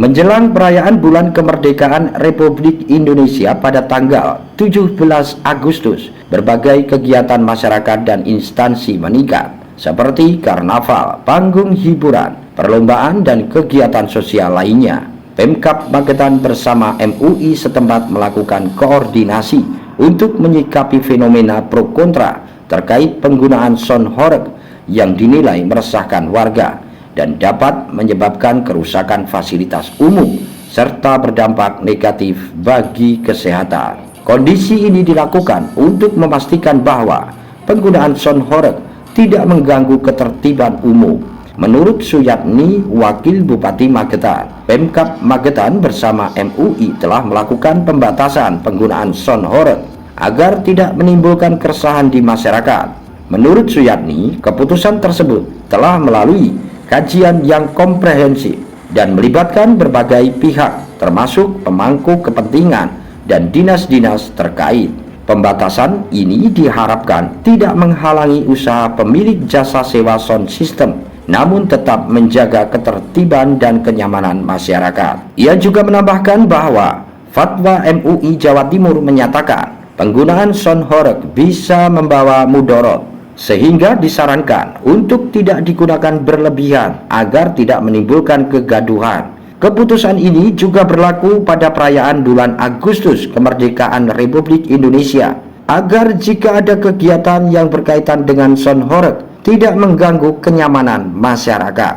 Menjelang perayaan bulan kemerdekaan Republik Indonesia pada tanggal 17 Agustus, berbagai kegiatan masyarakat dan instansi meningkat, seperti karnaval, panggung hiburan, perlombaan, dan kegiatan sosial lainnya. Pemkab Magetan bersama MUI setempat melakukan koordinasi untuk menyikapi fenomena pro kontra terkait penggunaan sound horeg yang dinilai meresahkan warga dan dapat menyebabkan kerusakan fasilitas umum serta berdampak negatif bagi kesehatan. Kondisi ini dilakukan untuk memastikan bahwa penggunaan sound horeg tidak mengganggu ketertiban umum. Menurut Suyatni, Wakil Bupati Magetan, Pemkab Magetan bersama MUI telah melakukan pembatasan penggunaan sound horeg agar tidak menimbulkan keresahan di masyarakat. Menurut Suyatni, keputusan tersebut telah melalui kajian yang komprehensif dan melibatkan berbagai pihak termasuk pemangku kepentingan dan dinas-dinas terkait. Pembatasan ini diharapkan tidak menghalangi usaha pemilik jasa sewa sound system, namun tetap menjaga ketertiban dan kenyamanan masyarakat. Ia juga menambahkan bahwa Fatwa MUI Jawa Timur menyatakan penggunaan sound horeg bisa membawa mudarat, sehingga disarankan untuk tidak digunakan berlebihan agar tidak menimbulkan kegaduhan. Keputusan ini juga berlaku pada perayaan bulan Agustus kemerdekaan Republik Indonesia, agar jika ada kegiatan yang berkaitan dengan sound horeg tidak mengganggu kenyamanan masyarakat.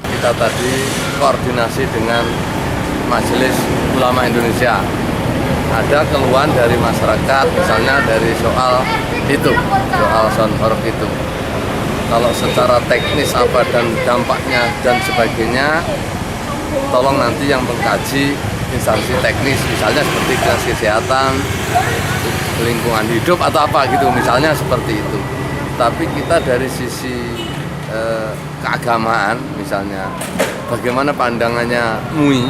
Kita tadi koordinasi dengan Majelis Ulama Indonesia. Ada keluhan dari masyarakat, misalnya dari soal sound horeg itu. Kalau secara teknis apa dan dampaknya dan sebagainya, tolong nanti yang mengkaji instansi teknis, misalnya seperti dinas kesehatan, lingkungan hidup atau apa gitu, misalnya seperti itu. Tapi kita dari sisi keagamaan, misalnya bagaimana pandangannya MUI.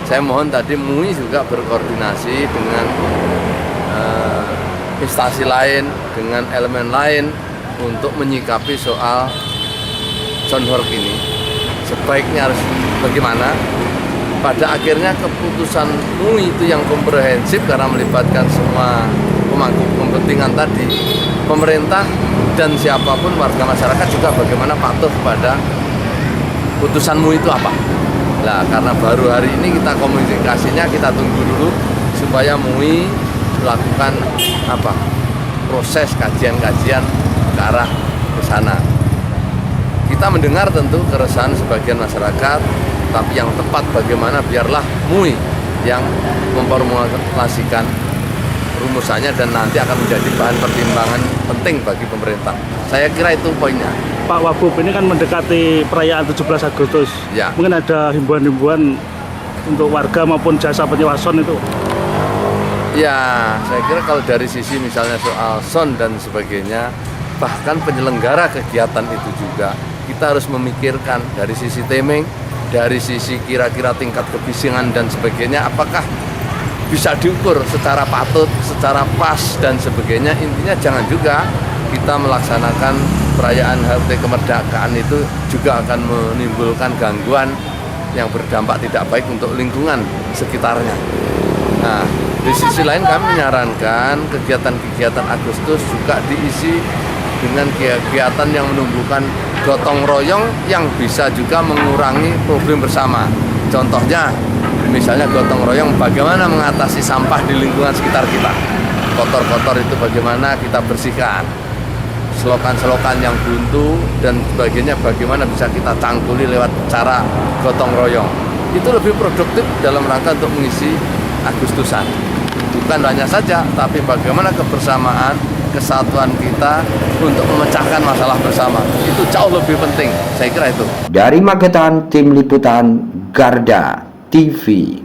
Saya mohon tadi MUI juga berkoordinasi dengan instansi lain, dengan elemen lain untuk menyikapi soal sound horeg ini. Sebaiknya harus bagaimana? Pada akhirnya keputusan MUI itu yang komprehensif karena melibatkan semua pemangku kepentingan tadi, pemerintah dan siapapun warga masyarakat juga bagaimana patuh kepada putusan MUI itu apa. Nah, karena baru hari ini kita komunikasinya, kita tunggu dulu supaya MUI melakukan proses kajian-kajian ke arah ke sana. Kita mendengar tentu keresahan sebagian masyarakat, tapi yang tepat bagaimana biarlah MUI yang memformulasikan rumusannya dan nanti akan menjadi bahan pertimbangan penting bagi pemerintah. Saya kira itu poinnya. Pak Wagub, ini kan mendekati perayaan 17 Agustus. Ya. Mungkin ada himbauan-himbauan untuk warga maupun jasa penyewa sound itu? Ya, saya kira kalau dari sisi misalnya soal sound dan sebagainya, bahkan penyelenggara kegiatan itu juga, kita harus memikirkan dari sisi timing, dari sisi kira-kira tingkat kebisingan dan sebagainya, apakah bisa diukur secara patut, secara pas dan sebagainya. Intinya jangan juga kita melaksanakan perayaan HUT kemerdekaan itu juga akan menimbulkan gangguan yang berdampak tidak baik untuk lingkungan sekitarnya. Nah, di sisi lain kami menyarankan kegiatan-kegiatan Agustus juga diisi dengan kegiatan yang menumbuhkan gotong royong yang bisa juga mengurangi problem bersama. Contohnya, misalnya gotong royong bagaimana mengatasi sampah di lingkungan sekitar kita. Kotor-kotor itu bagaimana kita bersihkan. Selokan-selokan yang buntu dan sebagainya bagaimana bisa kita cangkuli lewat cara gotong royong. Itu lebih produktif dalam rangka untuk mengisi Agustusan. Bukan hanya saja, tapi bagaimana kebersamaan, kesatuan kita untuk memecahkan masalah bersama. Itu jauh lebih penting, saya kira itu. Dari Magetan, Tim Liputan Garda TV.